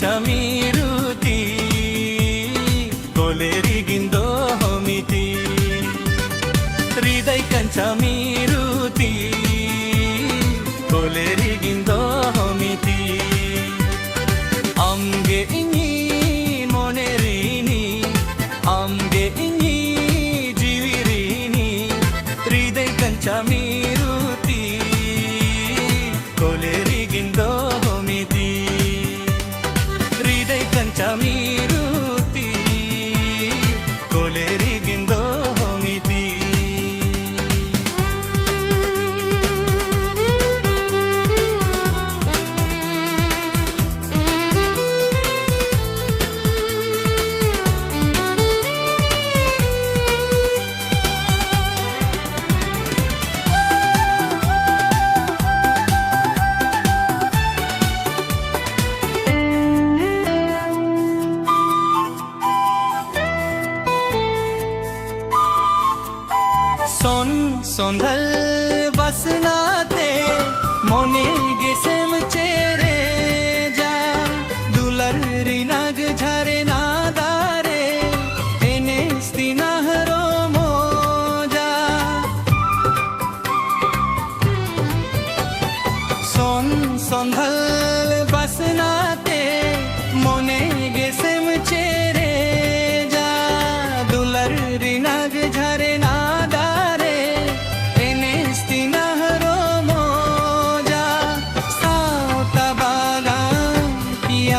ಕಂಚಮೀರುತಿ ಕೊಲೆರಿಗಿಂದೋ ಹೊಮಿತಿ ಹೃದಯ ಕಂಚಮೀರುತಿ ಕೊಲೆರಿಗಿಂದೋ ಹೊಮಿತಿ ಅಮ್ಗೆ ಇನ್ನಿ ಮೊನೆರೀನಿ ಅಮ್ಗೆ ಇನ್ನಿ ಜೀವಿರೀನಿ ಹೃದಯ ಕಂಚಮೀರುತಿ ಕೊಲೆರಿಗಿಂದೋ ಹೊಮಿತಿ ಹೃದಯ ಕಂಚಮೀರುತಿ ಕೊಲೆರಿಗಿಂದೋ ಹೊಮಿತಿ সন্ধ্যাল বাসনাতে মনে গেছেম চেরে যা দুলার রিনাগ ঝারে না দারে এনে স্তিনাহর মোজা সন্ধ্যাল বাসনাতে মনে গেছেম চেরে যা দুলার রিনাগ ঝারে না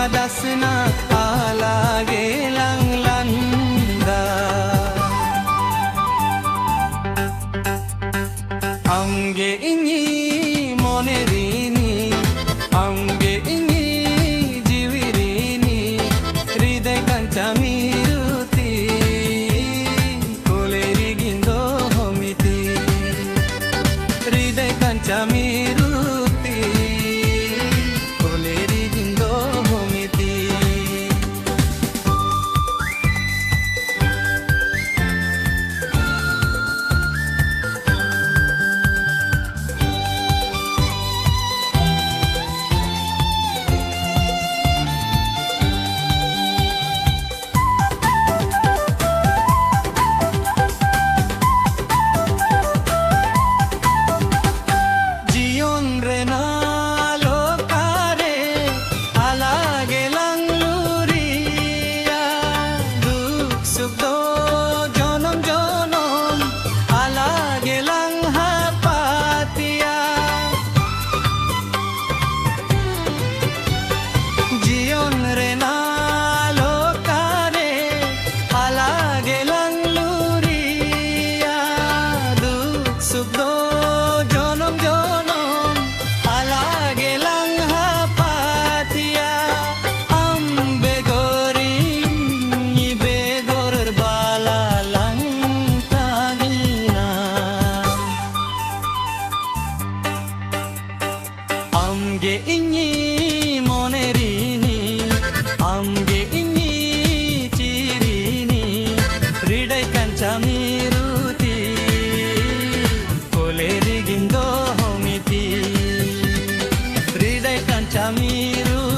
दासना